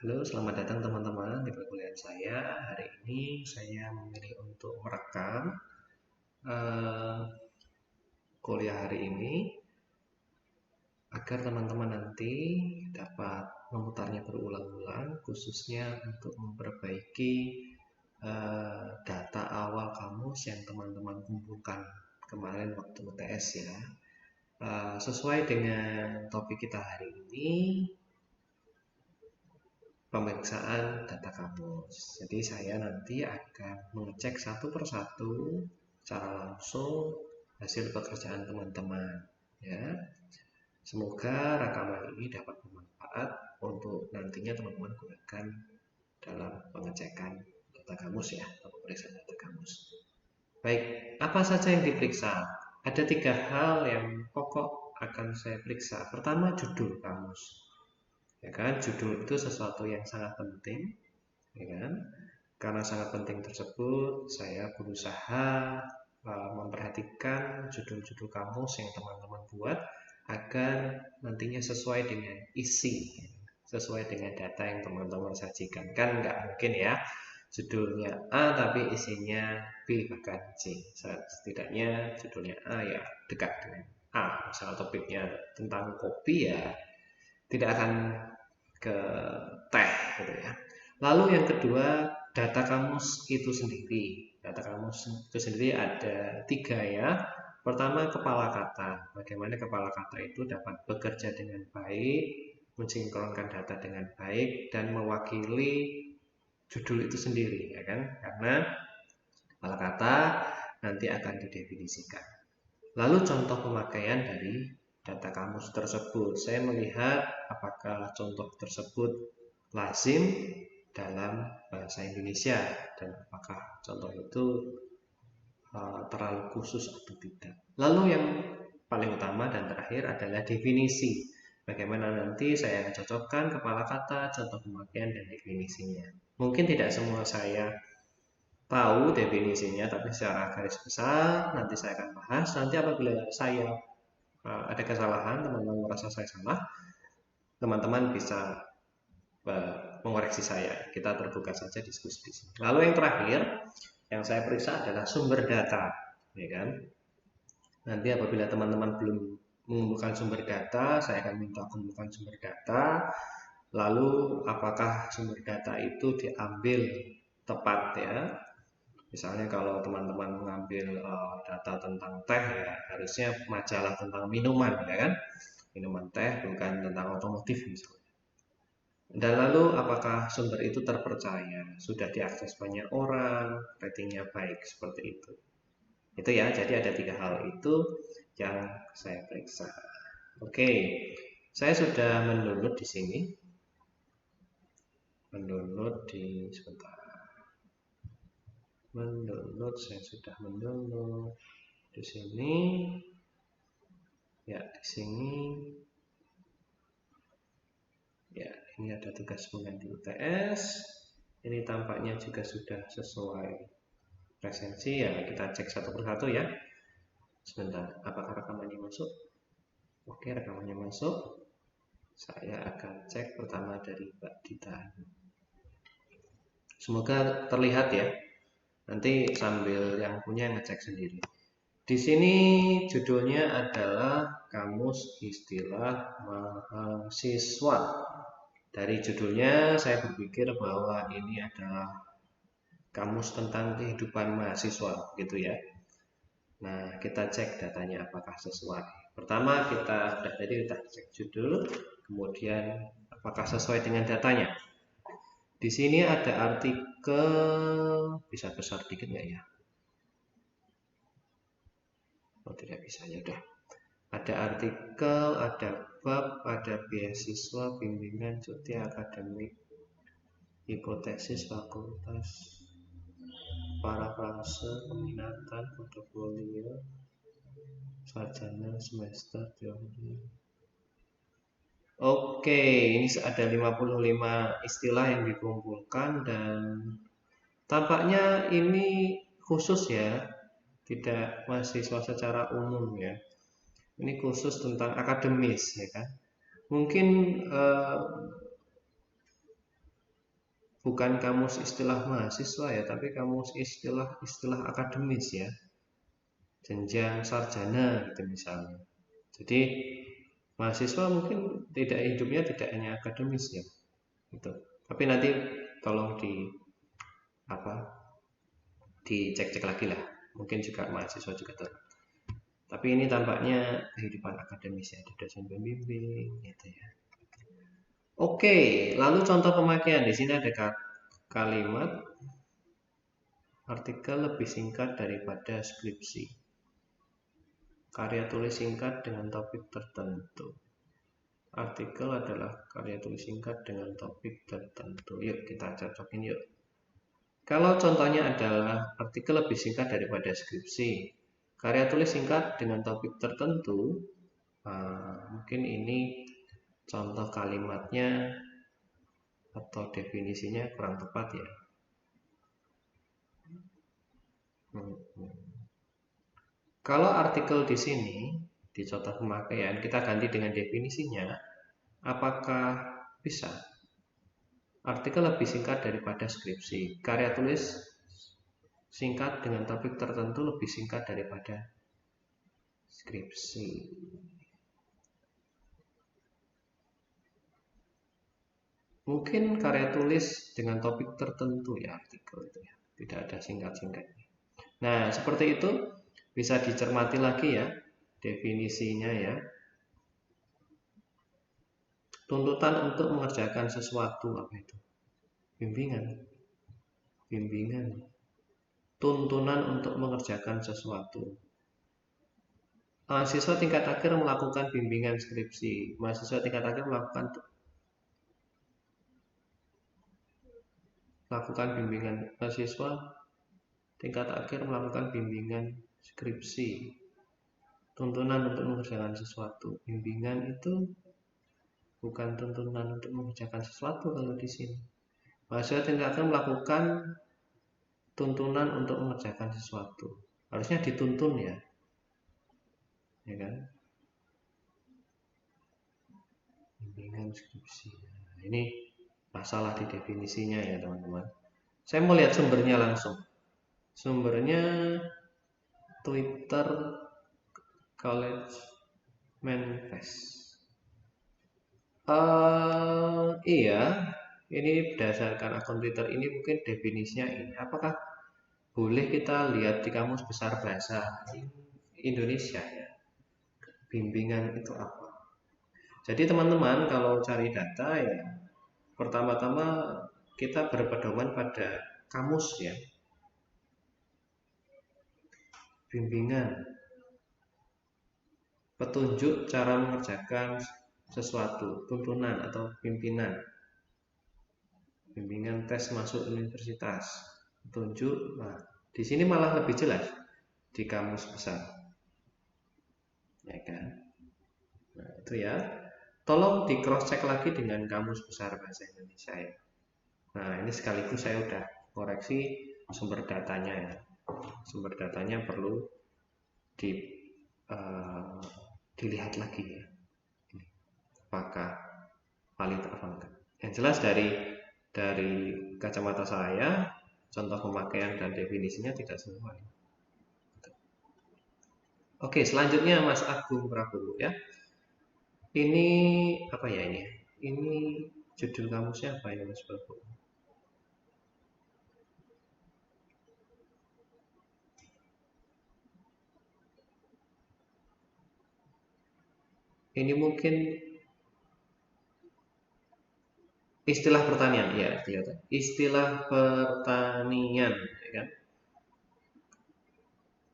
Halo, selamat datang teman-teman di perkuliahan saya. Hari ini saya memilih untuk merekam eh, kuliah hari ini agar teman-teman nanti dapat memutarnya berulang-ulang, khususnya untuk memperbaiki data awal kamus yang teman-teman kumpulkan kemarin waktu UTS ya. Sesuai dengan topik kita hari ini, pemeriksaan data kamus. Jadi saya nanti akan mengecek satu persatu secara langsung hasil pekerjaan teman-teman ya. Semoga rekaman ini dapat bermanfaat untuk nantinya teman-teman gunakan dalam pengecekan data kamus ya, atau pemeriksaan data kamus. Baik, apa saja yang diperiksa? Ada 3 hal yang pokok akan saya periksa. Pertama, judul kamus. Ya kan, judul itu sesuatu yang sangat penting, ya kan? Karena sangat penting tersebut, saya berusaha memperhatikan judul-judul kamus yang teman-teman buat agar nantinya sesuai dengan isi, sesuai dengan data yang teman-teman sajikan. Kan nggak mungkin ya, judulnya A tapi isinya B bahkan C. Setidaknya judulnya A ya dekat dengan A. Misalnya topiknya tentang kopi ya tidak akan ke teh gitu ya. Lalu yang kedua, data kamus itu sendiri. Data kamus itu sendiri ada 3 ya. Pertama, kepala kata. Bagaimana kepala kata itu dapat bekerja dengan baik, mensinkronkan data dengan baik, dan mewakili judul itu sendiri, ya kan? Karena kepala kata nanti akan didefinisikan. Lalu contoh pemakaian dari data kamus tersebut. Saya melihat apakah contoh tersebut lazim dalam bahasa Indonesia dan apakah contoh itu terlalu khusus atau tidak. Lalu yang paling utama dan terakhir adalah definisi. Bagaimana nanti saya cocokkan kepala kata, contoh pemakaian, dan definisinya. Mungkin tidak semua saya tahu definisinya, tapi secara garis besar nanti saya akan bahas. Nanti apabila saya ada kesalahan, teman-teman merasa saya salah, teman-teman bisa mengoreksi saya. Kita terbuka saja diskusi di sini. Lalu yang terakhir yang saya periksa adalah sumber data, ya kan? Nanti apabila teman-teman belum mengumpulkan sumber data, saya akan minta kumpulkan sumber data. Lalu apakah sumber data itu diambil tepat ya? Misalnya kalau teman-teman mengambil data tentang teh ya harusnya majalah tentang minuman ya kan? Minuman teh bukan tentang otomotif misalnya. Dan lalu apakah sumber itu terpercaya? Sudah diakses banyak orang, ratingnya baik seperti itu. Itu ya, jadi ada 3 hal itu yang saya periksa. Oke, saya sudah mendownload di sini. Mendownload di sebentar. Mendownload, saya sudah mendownload di sini. Ya, di sini. Ya, ini ada tugas pengganti UTS. Ini tampaknya juga sudah sesuai presensi ya. Kita cek satu persatu ya. Sebentar, apakah rekamannya masuk? Oke, rekamannya masuk. Saya akan cek pertama dari Mbak Dita. Semoga terlihat ya. Nanti sambil yang punya ngecek sendiri. Di sini judulnya adalah Kamus Istilah Mahasiswa. Dari judulnya saya berpikir bahwa ini adalah kamus tentang kehidupan mahasiswa gitu ya. Nah, kita cek datanya apakah sesuai. Pertama kita cek judul, kemudian apakah sesuai dengan datanya. Di sini ada artikel, bisa besar dikit nggak ya? Oh tidak bisa ya udah. Ada artikel, ada bab, ada beasiswa, bimbingan, cuti akademik, hipotesis fakultas, parafrase, peminatan, portofolio, sarjana semester teori. Oke, ini ada 55 istilah yang dikumpulkan dan tampaknya ini khusus ya, tidak mahasiswa secara umum ya. Ini khusus tentang akademis ya kan. Mungkin bukan kamus istilah mahasiswa ya, tapi kamus istilah akademis ya, jenjang sarjana gitu misalnya. Jadi mahasiswa mungkin tidak hidupnya tidak hanya akademis ya, gitu. Tapi nanti tolong apa dicek-cek lagi lah. Mungkin juga mahasiswa juga tuh. Tapi ini tampaknya kehidupan akademis ya, di dosen pembimbing gitu ya. Oke, lalu contoh pemakaian di sini ada kalimat artikel lebih singkat daripada skripsi. Karya tulis singkat dengan topik tertentu. Artikel adalah karya tulis singkat dengan topik tertentu. Yuk kita cocokin yuk. Kalau contohnya adalah artikel lebih singkat daripada skripsi, karya tulis singkat dengan topik tertentu, mungkin ini contoh kalimatnya atau definisinya kurang tepat ya. Kalau artikel di sini di contoh pemakaian kita ganti dengan definisinya, apakah bisa? Artikel lebih singkat daripada skripsi. Karya tulis singkat dengan topik tertentu lebih singkat daripada skripsi. Mungkin karya tulis dengan topik tertentu ya artikel itu ya. Tidak ada singkat-singkatnya. Nah, seperti itu bisa dicermati lagi ya definisinya ya. Tuntutan untuk mengerjakan sesuatu apa itu? Bimbingan. Bimbingan. Tuntunan untuk mengerjakan sesuatu. Mahasiswa tingkat akhir melakukan bimbingan skripsi. Mahasiswa tingkat akhir melakukan bimbingan. Mahasiswa tingkat akhir melakukan bimbingan skripsi. Tuntunan untuk mengerjakan sesuatu. Bimbingan itu bukan tuntunan untuk mengerjakan sesuatu kalau di sini. Mahasiswa tingkat akhir melakukan tuntunan untuk mengerjakan sesuatu. Harusnya dituntun ya. Ya kan? Bimbingan skripsi. Nah, ini masalah di definisinya ya teman-teman. Saya mau lihat sumbernya langsung. Sumbernya Twitter College Manifest. Iya, ini berdasarkan akun Twitter ini mungkin definisinya ini. Apakah boleh kita lihat di Kamus Besar Bahasa Indonesia ya? Bimbingan itu apa? Jadi teman-teman kalau cari data ya pertama-tama kita berpedoman pada kamus ya. Bimbingan, petunjuk cara mengerjakan sesuatu, tuntunan atau pimpinan. Bimbingan tes masuk universitas, petunjuk. Nah, di sini malah lebih jelas di kamus besar. Ya kan? Nah, itu ya. Tolong di cross check lagi dengan kamus besar bahasa Indonesia ya. Nah, ini sekaligus saya udah koreksi sumber datanya ya. Sumber datanya perlu dilihat lagi ya. Apakah valid atau enggak. Yang jelas dari kacamata saya, contoh pemakaian dan definisinya tidak semua. Oke, selanjutnya Mas Agung Prabowo ya. Ini apa ya ini? Ini judul kamusnya apa ya Mas Prabowo? Ini mungkin istilah pertanian ya, kelihatan. Istilah pertanian, ya kan?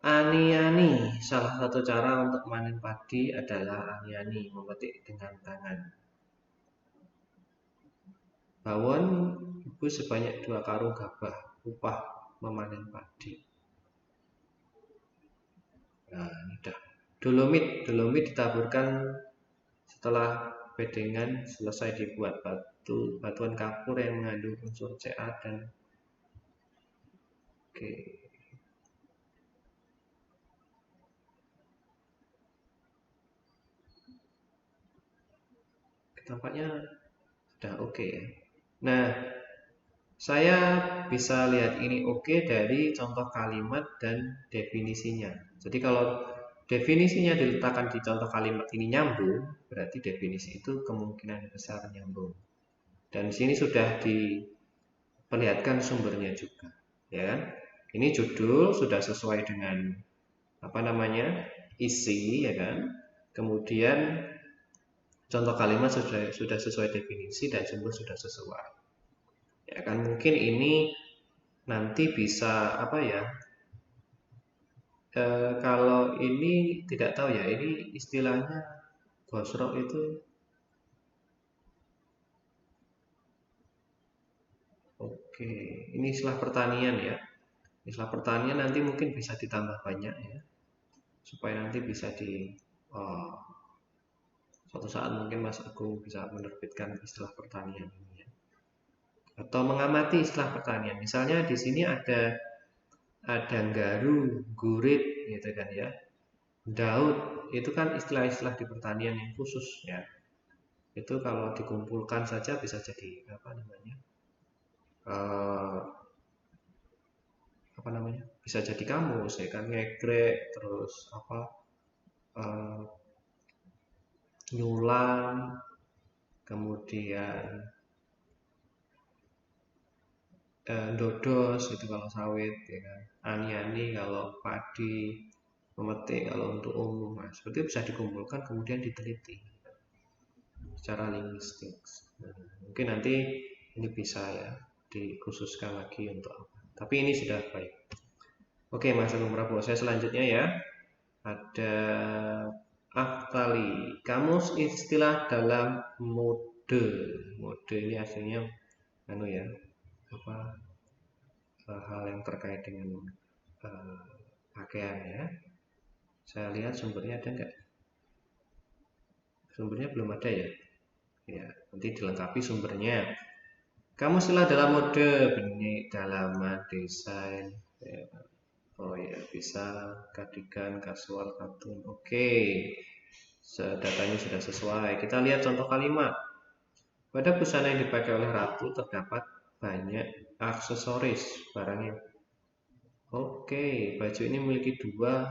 Ani-ani, salah satu cara untuk memanen padi adalah ani-ani, memetik dengan tangan. Bawon ibu sebanyak 2 karung gabah, upah memanen padi. Nah, ini udah. Dolomit ditaburkan setelah bedengan selesai dibuat batuan kapur yang mengandung unsur Ca dan Oke. Tampaknya sudah oke ya. Nah, Saya bisa lihat ini oke dari contoh kalimat dan definisinya. Jadi kalau definisinya diletakkan di contoh kalimat ini nyambung, berarti definisi itu kemungkinan besar nyambung. Dan di sini sudah diperlihatkan sumbernya juga, ya kan? Ini judul sudah sesuai dengan apa namanya isi, ya kan? Kemudian contoh kalimat sudah sesuai definisi dan sumber sudah sesuai. Ya kan mungkin ini nanti bisa apa ya? Kalau ini tidak tahu ya, ini istilahnya gosrok itu oke. Ini istilah pertanian ya. Istilah pertanian nanti mungkin bisa ditambah banyak ya, supaya nanti bisa di oh, suatu saat mungkin Mas Agung bisa menerbitkan istilah pertanian ini ya. Atau mengamati istilah pertanian. Misalnya di sini ada garu, gurit gitu kan ya. Daud itu kan istilah-istilah di pertanian yang khusus ya. Itu kalau dikumpulkan saja bisa jadi apa namanya? Eh, apa namanya? Bisa jadi kamus ya kan ngegrek terus apa eh, nyulam kemudian dodos itu kalau sawit ya kan ani-ani kalau padi memetik kalau untuk umum nah, seperti itu bisa dikumpulkan kemudian diteliti secara linguistik. Nah, mungkin nanti ini bisa ya dikhususkan lagi untuk apa tapi ini sudah baik. Oke Mas Agung Prabowo saya selanjutnya ya ada Aftali kamus istilah dalam mode ini aslinya anu ya apa hal yang terkait dengan uh, pakaian ya. Saya lihat sumbernya ada nggak? Sumbernya belum ada ya. Ya, nanti dilengkapi sumbernya. Kamu istilah dalam mode benih, dalaman, desain. Ya. Oh ya, bisa kardigan, kasual, katun. Oke, datanya sudah sesuai. Kita lihat contoh kalimat. Pada busana yang dipakai oleh ratu terdapat banyak aksesoris barangnya. Oke, baju ini memiliki dua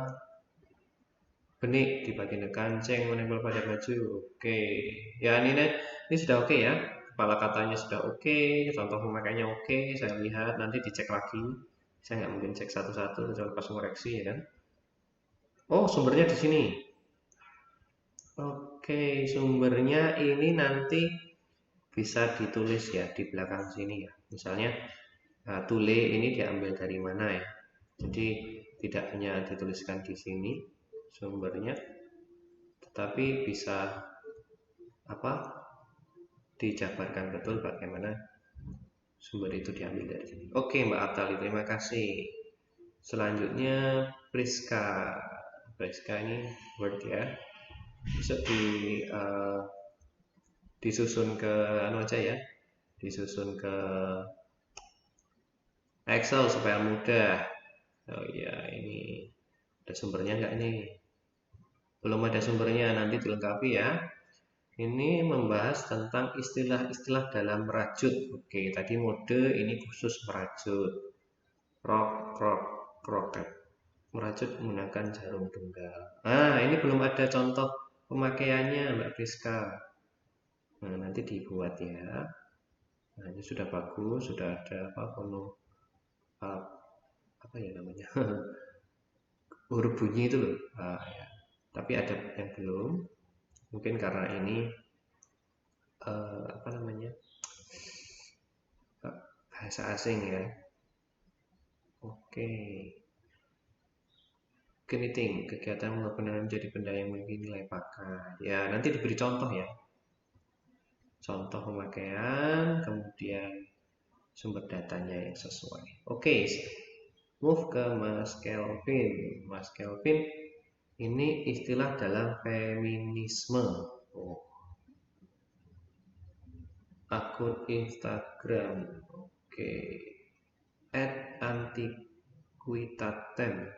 benik di bagian kancing menempel pada baju. Oke, ya ini sudah oke ya. Kepala katanya sudah oke, contoh pemakaiannya oke. Saya lihat nanti dicek lagi. Saya nggak mungkin cek satu-satu kecuali pas koreksi ya kan. Oh, sumbernya di sini. Oke, sumbernya ini nanti bisa ditulis ya di belakang sini ya. Misalnya tule ini diambil dari mana ya. Jadi tidak hanya dituliskan di sini sumbernya, tetapi bisa apa dijabarkan betul bagaimana sumber itu diambil dari sini. Oke Mbak Atali, terima kasih. Selanjutnya Priska. Priska ini Word ya. Bisa disusun ke anu aja ya. Disusun ke Excel supaya mudah. Oh iya, ini ada sumbernya enggak ini? Belum ada sumbernya, nanti dilengkapi ya. Ini membahas tentang istilah-istilah dalam merajut. Oke, tadi mode ini khusus merajut. Krok, kroket. Merajut menggunakan jarum tunggal. Ah, ini belum ada contoh pemakaiannya, Mbak Priska. Nah, nanti dibuat ya. Nah, ini sudah bagus, sudah ada apa penuh apa ya namanya huruf bunyi itu loh. Ah, ya. Tapi ada yang belum. Mungkin karena ini apa namanya bahasa asing ya. Oke. Knitting, kegiatan benar menjadi benda yang memiliki nilai pakai. Ya, nanti diberi contoh ya. Contoh pemakaian, kemudian sumber datanya yang sesuai. Oke, move ke Mas Kelvin. Mas Kelvin, ini istilah dalam feminisme. Oh, akun Instagram. Oke, @antiquitatem.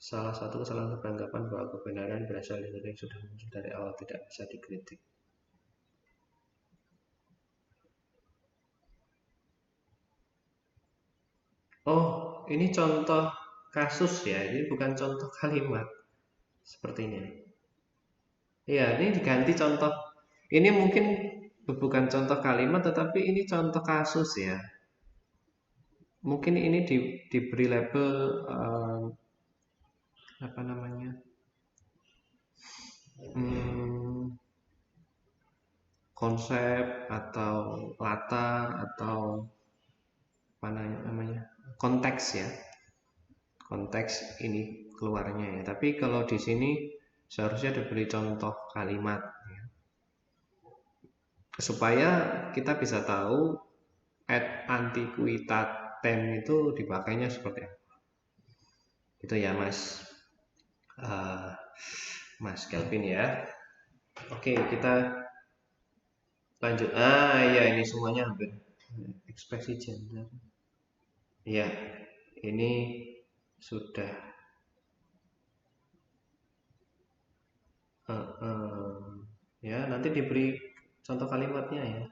Salah satu kesalahan beranggapan bahwa kebenaran berasal dari yang sudah muncul dari awal tidak bisa dikritik. Oh, ini contoh kasus ya, ini bukan contoh kalimat sepertinya. Iya, ini diganti contoh. Ini mungkin bukan contoh kalimat, tetapi ini contoh kasus ya. Mungkin ini diberi label apa namanya? Hmm, konsep atau latar atau apa namanya? Konteks ya. Konteks ini keluarnya ya. Tapi kalau di sini seharusnya diberi contoh kalimat ya. Supaya kita bisa tahu ad antiquitatem itu dipakainya seperti apa. Itu ya Mas uh, Mas Kelvin ya. Oke, kita lanjut. Iya ini semuanya hampir ekspresi gender. Iya, ini sudah uh, uh, ya nanti diberi contoh kalimatnya ya.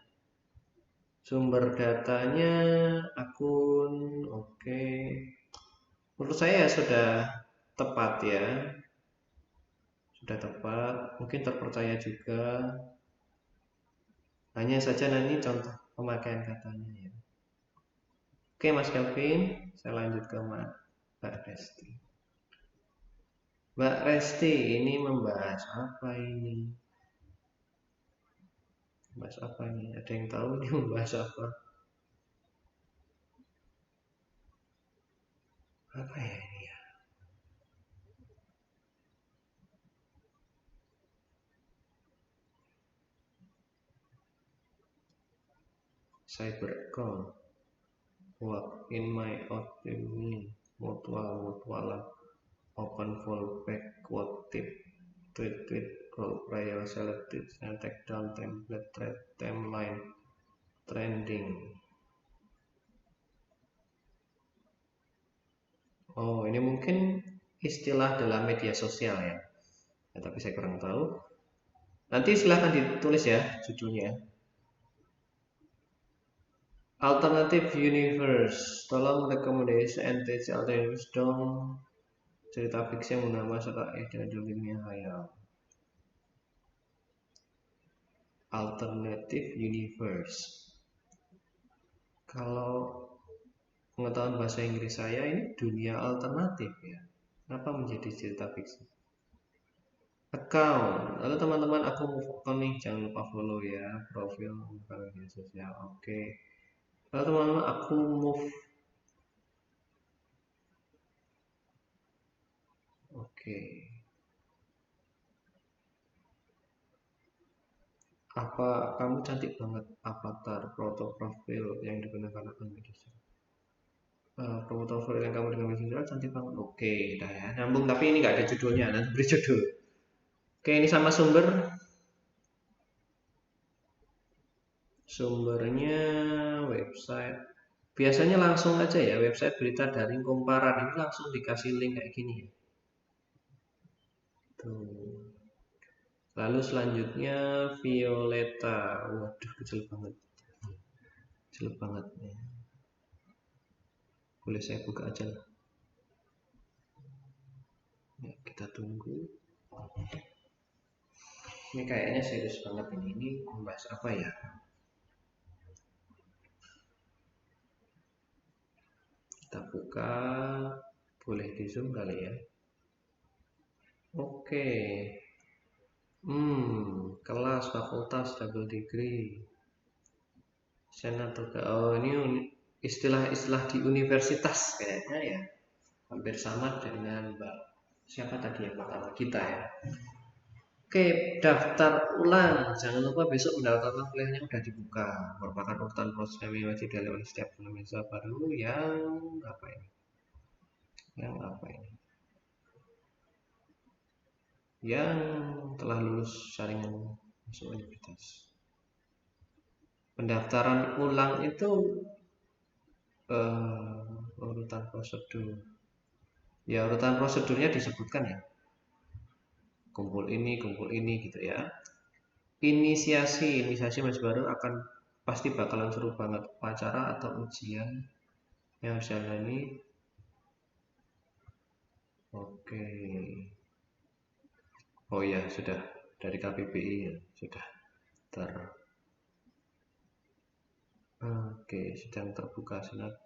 Sumber datanya akun, oke. Menurut saya sudah tepat ya, sudah tepat. Mungkin terpercaya juga. Hanya saja nanti contoh pemakaian katanya ya. Oke Mas Kelvin, saya lanjut ke Mbak Resti. Mbak Resti ini membahas apa ini? Membahas apa ini? Ada yang tahu ini membahas apa? Apa ya ini ya? Cybercom. What in my opinion? Mutual open fallback quote tip tweet role player selected and take down template thread timeline trending. Oh ini mungkin istilah dalam media sosial ya, tapi saya kurang tahu. Nanti silahkan ditulis ya judulnya. Alternative Universe. Tolong rekomendasi NTC Alternative dong. Cerita fiksi yang menambah serta ide dunia khayal. Alternative Universe. Kalau pengetahuan bahasa Inggris saya ini dunia alternatif ya. Kenapa menjadi cerita fiksi? Account. Lalu teman-teman aku move on nih, jangan lupa follow ya profil media sosial. Oke. Lalu teman-teman aku move. Oke. Apa kamu cantik banget avatar foto profil yang digunakan akun media sosial? Foto profil yang kamu dengan media sosial cantik banget. Oke, dah ya. Nyambung tapi ini nggak ada judulnya. Nanti beri judul. Oke, ini sama sumber. Sumbernya website. Biasanya langsung aja ya website berita daring Komparan ini langsung dikasih link kayak gini ya. Tuh. Lalu selanjutnya Violeta. Waduh, kecil banget. Kecil banget ya. Boleh saya buka aja lah. Ya, kita tunggu. Ini kayaknya serius banget ini. Ini membahas apa ya? Kita buka. Boleh di zoom kali ya. Oke. Kelas fakultas double degree. Senator. Oh, ini istilah-istilah di universitas kayaknya ya. Hampir sama dengan Mbak siapa tadi yang pertama kita ya. Oke, daftar ulang. Jangan lupa besok pendaftaran kuliahnya udah dibuka. Merupakan urutan proses yang wajib dilalui oleh setiap mahasiswa baru yang apa ini? Yang apa ini? Yang telah lulus saringan masuk universitas. Pendaftaran ulang itu urutan prosedur. Ya urutan prosedurnya disebutkan ya. Kumpul ini gitu ya. Inisiasi masih baru akan pasti bakalan seru banget upacara atau ujian yang harus jalani. Oke. Oh ya, sudah dari KPBI ya, sudah Oke, sedang terbuka senat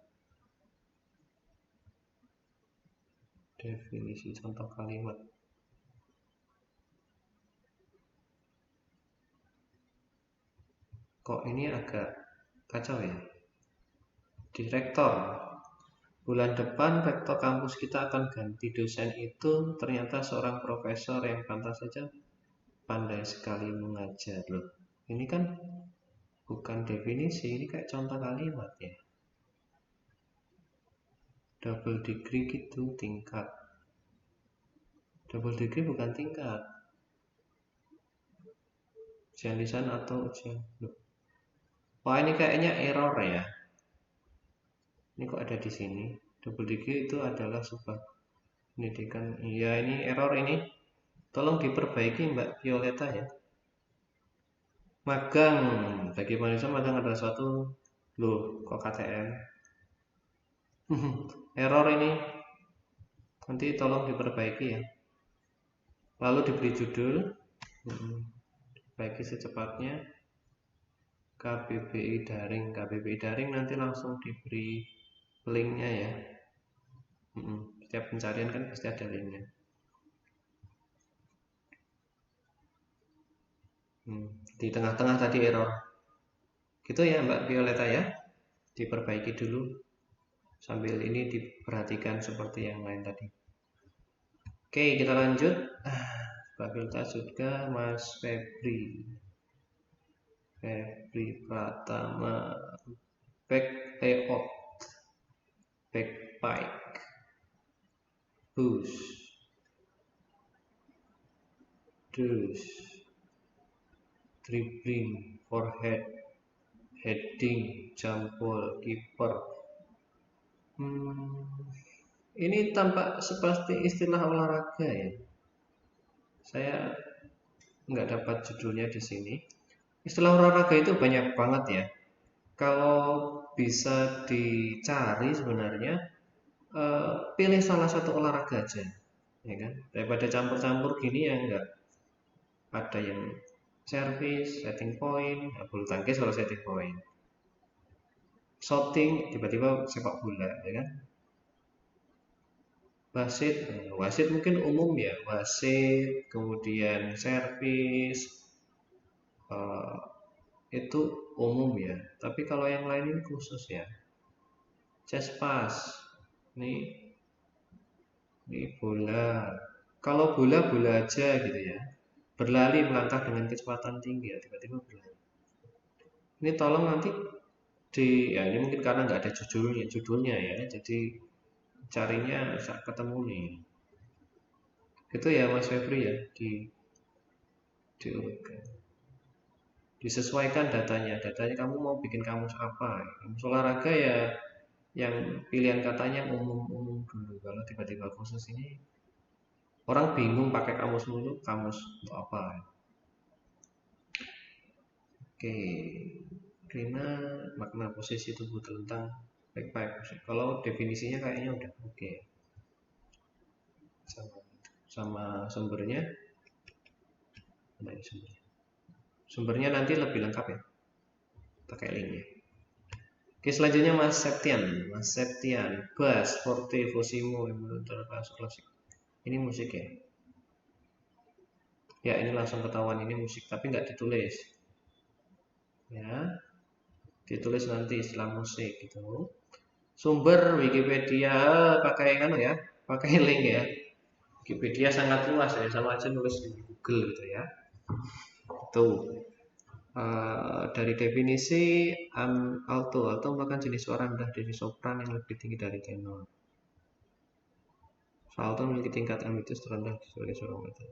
definisi contoh kalimat. Kok ini agak kacau ya? Direktor, bulan depan rektor kampus kita akan ganti. Dosen itu ternyata seorang profesor yang pantas saja pandai sekali mengajar. Loh, ini kan bukan definisi, ini kayak contoh kalimat ya. Double degree gitu, tingkat. Double degree bukan tingkat. Ujian lisan atau ujian. Loh. Wah, ini kayaknya error ya. Ini kok ada di sini? Double degree itu adalah sebuah pendidikan. Iya, ini error ini. Tolong diperbaiki Mbak Violeta ya. Magang, bagi manusia magang adalah suatu, loh kok KTM. Error ini, nanti tolong diperbaiki ya. Lalu diberi judul, baiki secepatnya. KBBI daring, KBBI daring nanti langsung diberi linknya ya. Setiap pencarian kan pasti ada linknya. Di tengah-tengah tadi error. Gitu ya Mbak Violeta ya. Diperbaiki dulu. Sambil ini diperhatikan seperti yang lain tadi. Oke, kita lanjut. Mbak Violeta juga Mas Febri. Febri Pratama. Back layout. Backpike. Boost. Deuce. Dribbling. Forehead. Heading. Jambol. Keeper. Ini tampak seperti istilah olahraga ya. Saya nggak dapat judulnya di sini. Istilah olahraga itu banyak banget ya. Kalau bisa dicari sebenarnya, pilih salah satu olahraga aja, ya kan? Daripada campur-campur gini ya enggak. Ada yang service, setting point, bulu tangkis kalau setting point. Shooting, tiba-tiba sepak bola, ya kan? Wasit mungkin umum ya, wasit, kemudian servis, itu umum ya. Tapi kalau yang lain ini khusus ya. Chest pass, ini bola. Kalau bola aja gitu ya. Berlari melangkah dengan kecepatan tinggi ya, tiba-tiba berlari. Ini tolong nanti ya ini mungkin karena nggak ada judulnya ya, jadi carinya saat ketemu nih. Itu ya Mas Febri ya diurutkan. Disesuaikan datanya kamu mau bikin kamus apa? Kamus olahraga ya yang pilihan katanya umum dulu. Kalau tiba-tiba khusus ini orang bingung pakai kamus mulu, kamus untuk apa? Oke, Rina makna posisi tubuh telentang baik-baik. Kalau definisinya kayaknya udah oke. Sama sumbernya. Nah, sumbernya nanti lebih lengkap ya, pakai linknya. Oke, selanjutnya Mas Septian, bass, forte, fosimo, klasik. Ini musik ya. Ya, ini langsung ketahuan ini musik, tapi nggak ditulis. Ya, ditulis nanti setelah musik gitu. Sumber Wikipedia pakai ya, pakai link ya. Wikipedia sangat luas ya, sama aja nulis di Google gitu ya. Tuh. Dari definisi alto merupakan jenis suara rendah dari sopran yang lebih tinggi dari tenor. Alto memiliki tingkat ambitus terendah sebagai suara metal.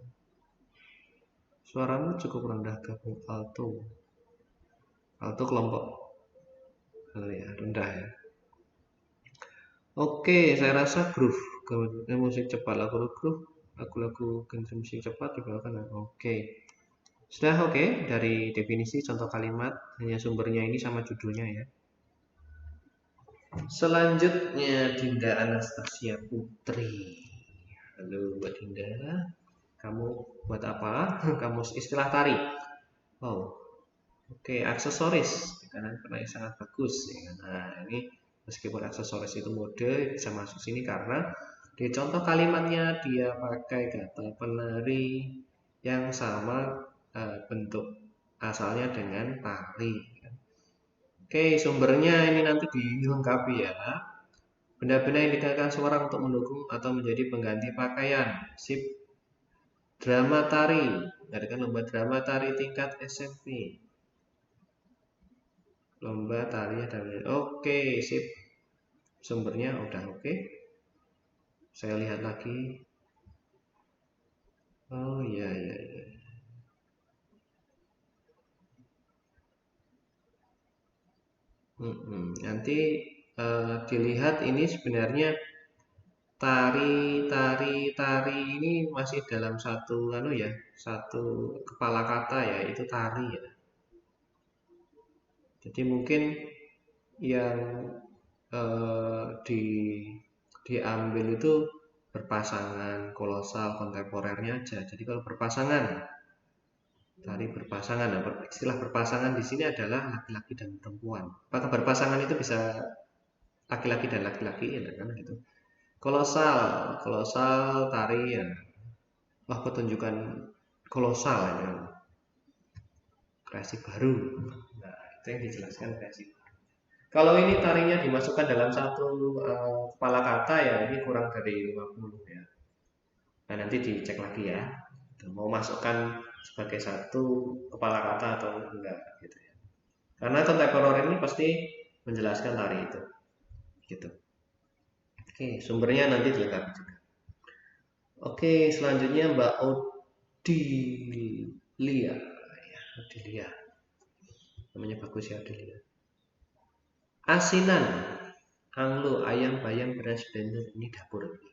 Suaramu cukup rendah, gabung alto. Alto kelompok ya, rendah ya. Oke, saya rasa groove, kemudian musik cepat, lagu-lagu genre musik cepat dibawakan. Oke. Sudah oke, dari definisi contoh kalimat, hanya sumbernya ini sama judulnya ya. Selanjutnya Dinda Anastasia Putri. Halo Mbak Dinda, kamu buat apa? Kamus istilah tari. Oh, oke, aksesoris. Karena sangat bagus. Ya. Nah, ini meskipun aksesoris itu mode bisa masuk sini karena di contoh kalimatnya dia pakai kata penari yang sama bentuk asalnya dengan tari. Oke, sumbernya ini nanti dilengkapi ya. Benda-benda yang digunakan seorang untuk mendukung atau menjadi pengganti pakaian. Sip. Drama tari. Mengadakan lomba drama tari tingkat SMP. Lomba tari dan oke, sip. Sumbernya udah oke. Saya lihat lagi. Oh iya iya iya. Nanti dilihat ini sebenarnya tari ini masih dalam satu ya, satu kepala kata ya, itu tari ya. Jadi mungkin yang di diambil itu berpasangan, kolosal, kontemporernya aja. Jadi kalau berpasangan, tari berpasangan, nah, istilah berpasangan di sini adalah laki-laki dan perempuan. Apakah berpasangan itu bisa laki-laki dan laki-laki ya kan gitu. Kolosal, kolosal tari ya. Wah, pertunjukan kolosal ya. Kreasi baru. Nah, itu yang dijelaskan kreasi. Kalau ini tarinya dimasukkan dalam satu kepala kata ya ini kurang dari 50 ya. Nah, nanti dicek lagi ya. Mau masukkan sebagai satu kepala kata atau enggak gitu ya. Karena kontemporer ini pasti menjelaskan tari itu. Gitu. Oke, sumbernya nanti dilengkapi juga. Oke, selanjutnya Mbak Odilia. Ya, Odilia. Namanya bagus ya Odilia. Asinan. Anglo, ayam, bayam, beras, blender. Ini dapur ini.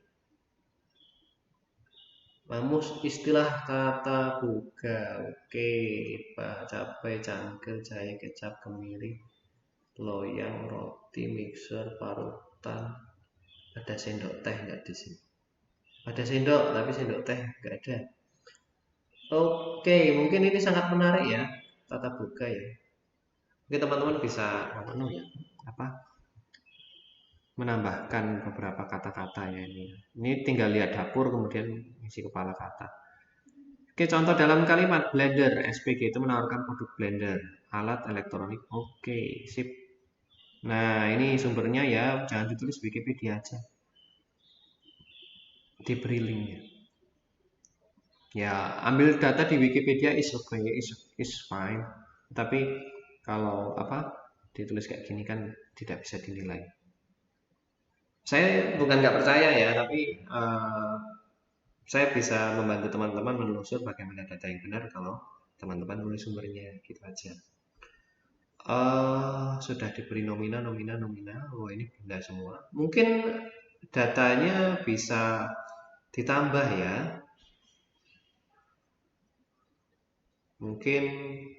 Mamus istilah kata buga. Oke, Pak, cabai, cangkir, jahe, kecap, kemiri, loyang, roti, mixer, parutan. Ada sendok teh nggak di sini? Ada sendok, tapi sendok teh nggak ada. Oke, mungkin ini sangat menarik ya, tata buka ya. Mungkin teman-teman bisa ya, apa menambahkan beberapa kata-kata ya ini. Ini tinggal lihat dapur kemudian isi kepala kata. Oke, contoh dalam kalimat blender, SPG itu menawarkan produk blender, alat elektronik. Oke, sip. Nah, ini sumbernya ya, jangan ditulis Wikipedia aja. Diberi linknya. Ya, ambil data di Wikipedia is okay, is fine. Tapi kalau apa ditulis kayak gini kan tidak bisa dinilai. Saya bukan nggak percaya ya, tapi saya bisa membantu teman-teman menelusur bagaimana data yang benar kalau teman-teman menulis sumbernya gitu aja. Sudah diberi nomina. Oh ini benda semua. Mungkin datanya bisa ditambah ya. Mungkin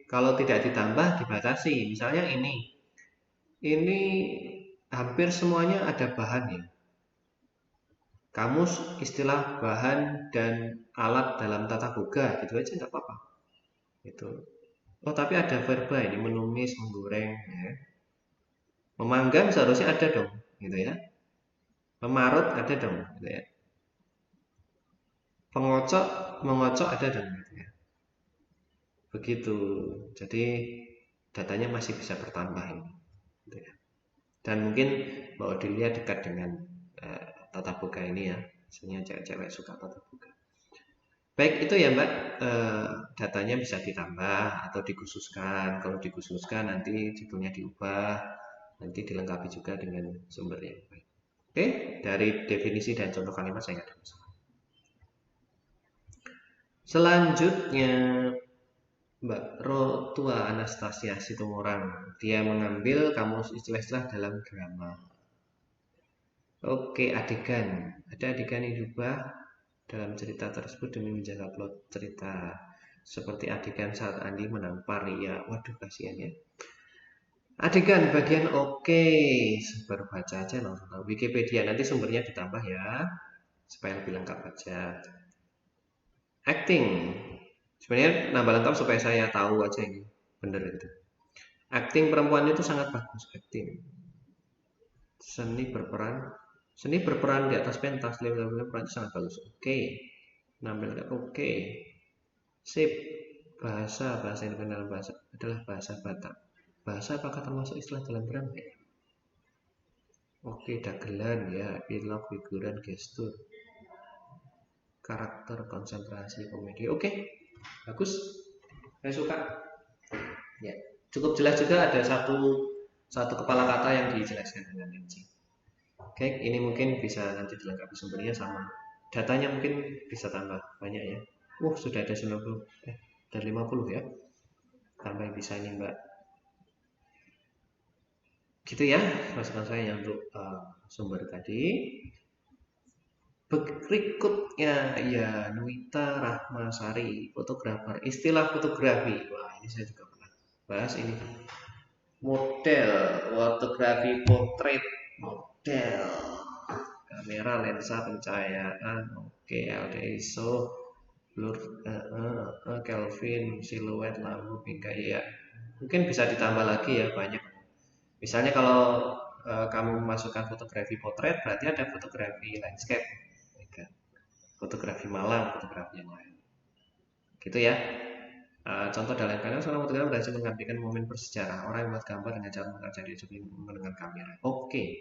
kalau tidak ditambah dibatasi. Misalnya ini hampir semuanya ada bahan ya. Kamus istilah bahan dan alat dalam tata boga gitu aja nggak apa-apa. Itu. Oh tapi ada verba ini menumis, menggoreng, ya. Memanggang seharusnya ada dong, gitu ya. Memarut ada dong, gitu ya. Pengocok, mengocok ada dong, gitu ya. Begitu. Jadi datanya masih bisa bertambah ini, gitu ya. Dan mungkin Mbak Odilia dekat dengan tata boga ini ya. Misalnya cewek-cewek suka tata boga. Baik itu ya Mbak, datanya bisa ditambah atau dikhususkan. Kalau dikhususkan nanti judulnya diubah, nanti dilengkapi juga dengan sumbernya. Oke, dari definisi dan contoh kalimat saya nggak ada masalah. Selanjutnya Mbak Rotua Anastasia Situmorang, dia mengambil kamus istilah-istilah dalam drama. Oke, adegan. Ada adegan yang diubah dalam cerita tersebut demi menjaga plot cerita. Seperti adegan saat Andi menampar Ria. Waduh, kasihan ya. Adegan bagian oke. Baru baca aja langsung tahu. Wikipedia nanti sumbernya ditambah ya, supaya lebih lengkap aja. Acting. Sebenarnya nambah lengkap supaya saya tahu aja ini. Bener itu. Acting perempuan itu sangat bagus. Acting. Seni berperan. Seni berperan di atas pentas. Peran sangat bagus. Oke. Nampilkan oke. Sip. Bahasa yang dikenal bahasa adalah bahasa Batak. Bahasa apakah termasuk istilah dalam drama? Oke, dagelan ya, epilog, figuran, gestur, karakter, konsentrasi, komedi. Oke, bagus. Saya suka. Ya, cukup jelas juga ada satu kepala kata yang dijelaskan dengan rinci. Oke, ini mungkin bisa nanti dilengkapi sumbernya sama datanya, mungkin bisa tambah banyak ya. Sudah ada 90, ada 50 ya. Tambah bisa ini Mbak. Gitu ya, masukan saya untuk sumber tadi. Berikutnya ya Nuita Rahmasari, fotografer. Istilah fotografi. Wah, ini saya juga pernah bahas ini. Model, fotografi portrait, model, kamera, lensa, pencahayaan, oke, LDISO, blur, Kelvin, siluet, lampu, bingkai ya. Mungkin bisa ditambah lagi ya banyak. Misalnya kalau kamu memasukkan fotografi potret, berarti ada fotografi landscape, fotografi malam, fotografi yang lain. Gitu ya. Contoh dalam karya seorang fotografer berhasil mengabadikan momen bersejarah. Orang yang membuat gambar dengan cara mengajar dia dengan kamera. Oke,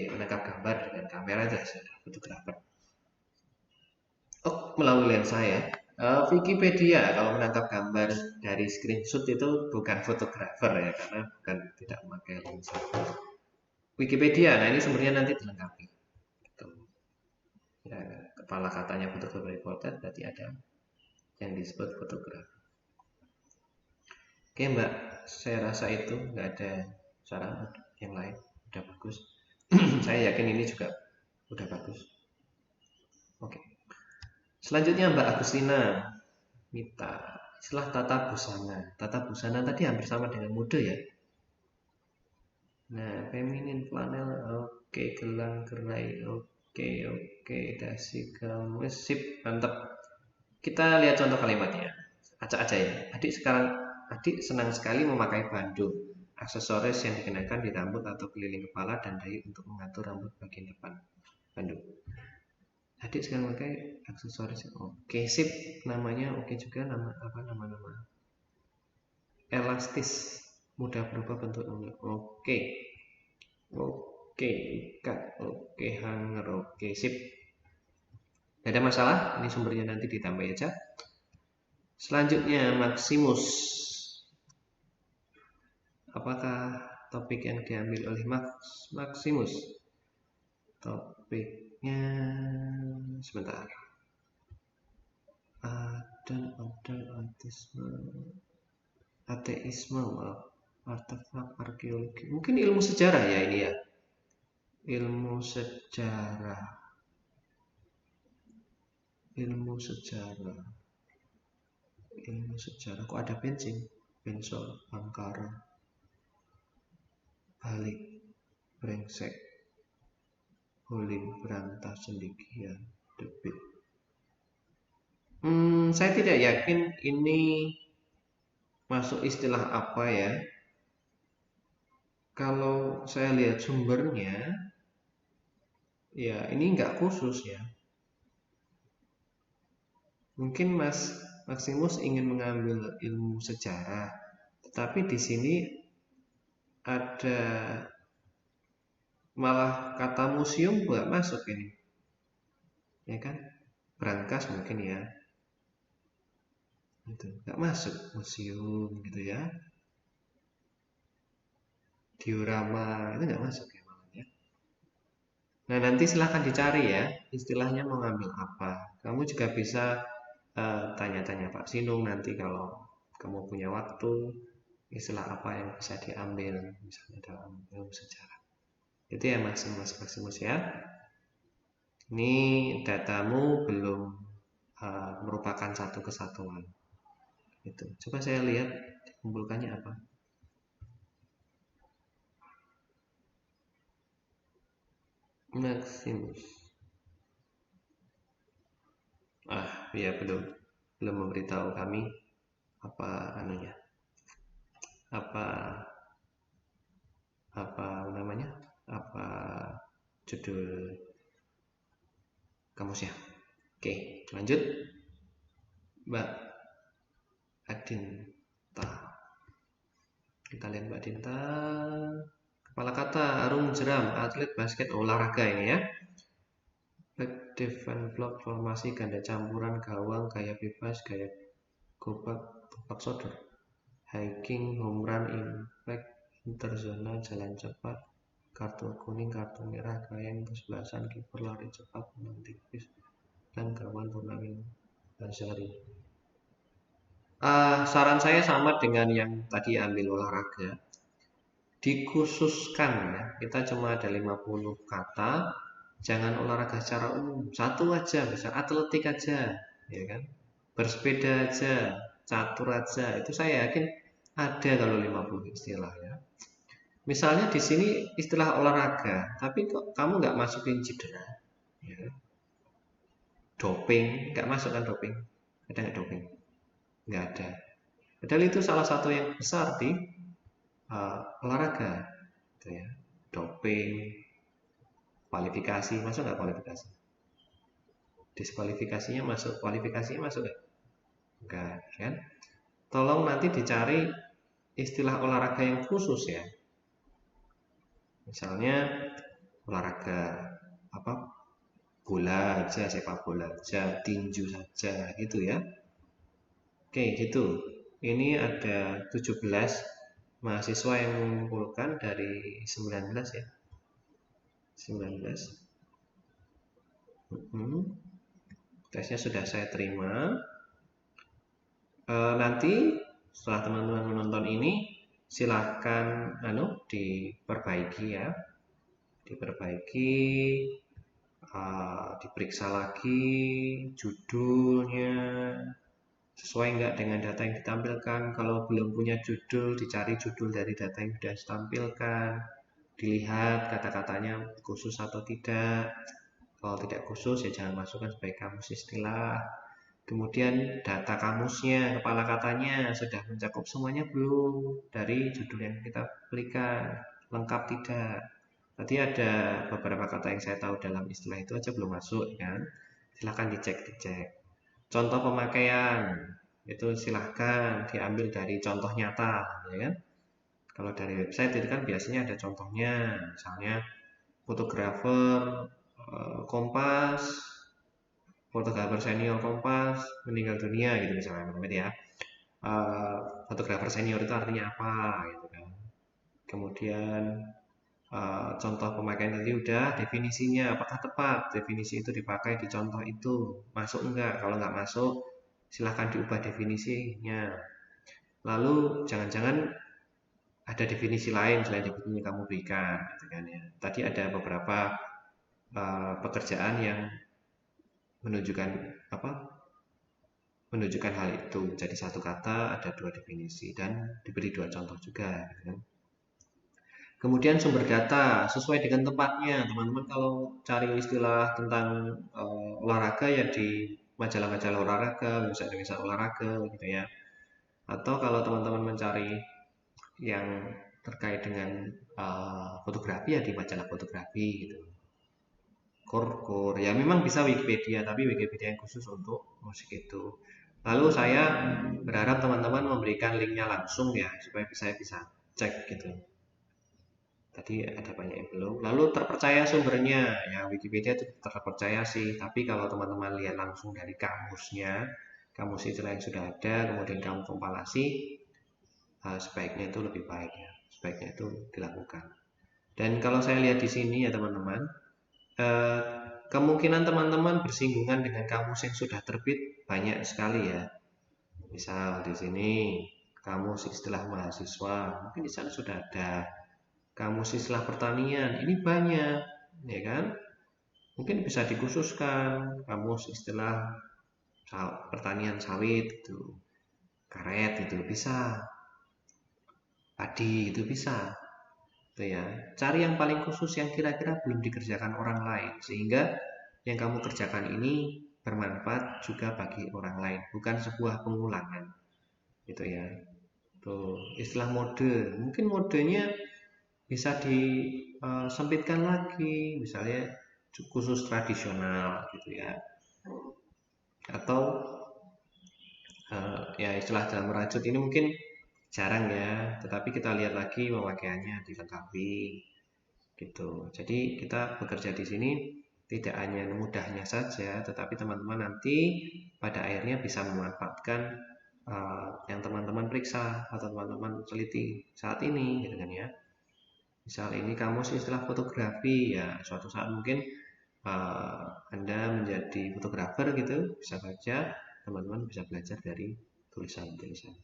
menangkap gambar dengan kamera itu sudah fotografer. Melalui lensa ya. Wikipedia kalau menangkap gambar dari screenshot itu bukan fotografer ya, karena bukan tidak memakai lensa. Wikipedia, nah ini sumbernya nanti dilengkapi. Gitu. Ya, kepala katanya fotografer portrait berarti ada yang disebut fotografer. Oke Mbak, saya rasa itu nggak ada saran yang lain, udah bagus. Saya yakin ini juga udah bagus. Oke. Selanjutnya Mbak Agustina Mita, istilah tata busana. Tata busana tadi hampir sama dengan mode ya. Nah, feminin, flanel, oke, gelang, gerai, oke, dasi, gamis, sip, mantap. Kita lihat contoh kalimatnya. Acak aja ya. Adik senang sekali memakai bandung, aksesoris yang dikenakan di rambut atau keliling kepala dan dahi untuk mengatur rambut bagian depan bandung. Adik sekarang pakai aksesoris. Oke, sip. Namanya oke juga, nama elastis, mudah berubah bentuknya. Oke. Ikat. Oke, hanger. Oke, sip. Tidak ada masalah, ini sumbernya nanti ditambah aja. Selanjutnya Maximus. Apakah topik yang diambil oleh Maximus? Topiknya sebentar. Ateisme, artefak arkeologi. Mungkin ilmu sejarah ya ini ya. Ilmu sejarah. Kok ada bensin? Bensol, Bangkara, balik, brengsek, holing, berantas, cendekia, debit. Saya tidak yakin ini masuk istilah apa ya. Kalau saya lihat sumbernya, ya ini nggak khusus ya. Mungkin Maximus ingin mengambil ilmu sejarah, tetapi di sini ada malah kata museum nggak masuk ini, ya kan? Brankas mungkin ya, itu nggak masuk museum gitu ya. Diorama itu nggak masuk ya malah ya. Nah nanti silahkan dicari ya istilahnya mau ngambil apa. Kamu juga bisa tanya-tanya Pak Sinung nanti kalau kamu punya waktu, istilah apa yang bisa diambil misalnya dalam ilmu sejarah. Itu ya Maximus ya. Ini datamu belum merupakan satu kesatuan. Itu. Coba saya lihat Kumpulkannya apa? Maximus. Ya belum memberitahu kami apa anunya, apa namanya, apa judul kamusnya. Oke, lanjut Mbak Adinta. Kita lihat Mbak Adinta. Kepala kata Arum Jeram, atlet basket olahraga ini ya. Back defense block, formasi ganda campuran, gawang, gaya bebas, gaya gobak sodor, hiking, home run, impact, interzona, jalan cepat, kartu kuning, kartu merah, gaya yang kesebelasan, kiper lari cepat, menang tipis, dan gawang turnamen Bazari. Saran saya sama dengan yang tadi ambil olahraga. Dikhususkan ya, kita cuma ada 50 kata, jangan olahraga secara umum, satu aja, bisa atletik aja, ya kan? Bersepeda aja, catur aja, itu saya yakin ada kalau 50 istilah ya. Misalnya di sini istilah olahraga, tapi kok kamu nggak masukin cedera, ya. Doping, nggak masuk kan doping? Ada nggak doping? Nggak ada. Padahal itu salah satu yang besar di olahraga, gitu ya. Doping, kualifikasi, masuk nggak kualifikasi? Diskualifikasinya masuk, kualifikasinya masuk nggak? Enggak, kan? Tolong nanti dicari istilah olahraga yang khusus ya. Misalnya olahraga apa? Bola aja, sepak bola aja, tinju saja gitu ya. Oke, gitu. Ini ada 17 mahasiswa yang mengumpulkan dari 19 ya. 19. Tesnya sudah saya terima. Nanti setelah teman-teman menonton ini silahkan diperbaiki ya, diperbaiki, diperiksa lagi judulnya sesuai nggak dengan data yang ditampilkan. Kalau belum punya judul, dicari judul dari data yang sudah ditampilkan, dilihat kata-katanya khusus atau tidak. Kalau tidak khusus ya jangan masukkan sebagai kamus istilah. Kemudian data kamusnya, kepala katanya sudah mencakup semuanya belum dari judul yang kita berikan, lengkap tidak. Tadi ada beberapa kata yang saya tahu dalam istilah itu aja belum masuk kan. Silahkan dicek. Contoh pemakaian itu silahkan diambil dari contoh nyata ya kan. Kalau dari website itu kan biasanya ada contohnya, misalnya fotografer Kompas, fotografer senior Kompas meninggal dunia gitu misalnya teman-teman ya. Fotografer senior itu artinya apa gitu kan. Kemudian contoh pemakaian tadi udah, definisinya apakah tepat definisi itu dipakai di contoh itu, masuk enggak? Kalau enggak masuk silahkan diubah definisinya. Lalu jangan-jangan ada definisi lain selain definisi yang kamu berikan gitu kan ya. Tadi ada beberapa pekerjaan yang menunjukkan hal itu. Jadi satu kata ada dua definisi dan diberi dua contoh juga gitu kan. Kemudian sumber data sesuai dengan tempatnya. Teman-teman kalau cari istilah tentang olahraga ya di majalah-majalah olahraga, website olahraga gitu ya. Atau kalau teman-teman mencari yang terkait dengan fotografi ya di majalah fotografi gitu. Core ya memang bisa Wikipedia, tapi Wikipedia yang khusus untuk musik itu. Lalu saya berharap teman-teman memberikan linknya langsung ya supaya saya bisa cek gitu. Tadi ada banyak yang belum. Lalu terpercaya sumbernya ya, Wikipedia itu terpercaya sih, tapi kalau teman-teman lihat langsung dari kamusnya, kamus istilah yang sudah ada, kemudian kamu kompilasi, sebaiknya itu lebih baik ya, sebaiknya itu dilakukan. Dan kalau saya lihat di sini ya teman-teman, kemungkinan teman-teman bersinggungan dengan kamus yang sudah terbit banyak sekali ya. Misal di sini kamus istilah mahasiswa, mungkin di sana sudah ada. Kamus istilah pertanian ini banyak, ya kan? Mungkin bisa dikhususkan kamus istilah pertanian sawit itu, karet itu bisa. padi itu bisa. Itu ya. Cari yang paling khusus yang kira-kira belum dikerjakan orang lain sehingga yang kamu kerjakan ini bermanfaat juga bagi orang lain, bukan sebuah pengulangan. Gitu ya. Tuh, istilah mode. Mungkin modenya bisa disempitkan lagi, misalnya khusus tradisional gitu ya. Atau ya istilah dalam merajut ini mungkin jarang ya, tetapi kita lihat lagi pemakaiannya dilengkapi gitu. Jadi kita bekerja di sini tidak hanya mudahnya saja, tetapi teman-teman nanti pada akhirnya bisa memanfaatkan yang teman-teman periksa atau teman-teman teliti saat ini, gitu kan ya. Misal ini kamus istilah fotografi ya, suatu saat mungkin Anda menjadi fotografer gitu, bisa saja teman-teman bisa belajar dari tulisan-tulisan.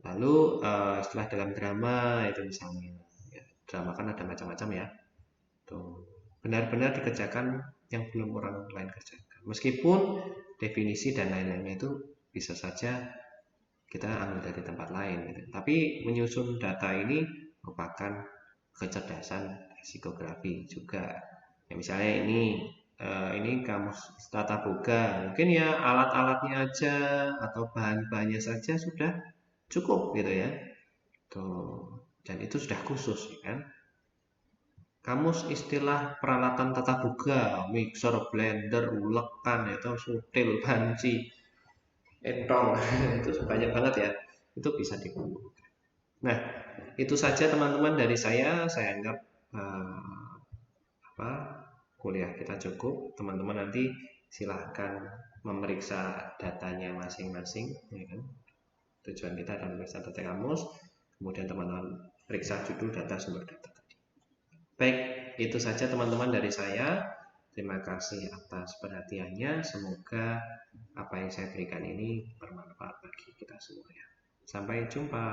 Lalu setelah dalam drama itu misalnya, ya, drama kan ada macam-macam ya. Tuh, benar-benar dikerjakan yang belum orang lain kerjakan. Meskipun definisi dan lain-lainnya itu bisa saja kita ambil dari tempat lain. Gitu. Tapi menyusun data ini merupakan kecerdasan psikografi juga. Ya, misalnya ini kamus tata boga, mungkin ya alat-alatnya aja atau bahan-bahannya saja sudah cukup gitu ya. Tuh. Dan itu sudah khusus ya kan. Kamus istilah peralatan tata boga, mixer, blender, ulekan, itu sutil, banci, entong, itu banyak banget ya. Itu bisa dikumpulkan. Nah, itu saja teman-teman dari saya anggap apa kuliah kita cukup. Teman-teman nanti silahkan memeriksa datanya masing-masing, ya kan? Tujuan kita adalah memeriksa data kamus, kemudian teman-teman periksa judul data sumber data tadi. Baik, itu saja teman-teman dari saya. Terima kasih atas perhatiannya. Semoga apa yang saya berikan ini bermanfaat bagi kita semua ya. Sampai jumpa.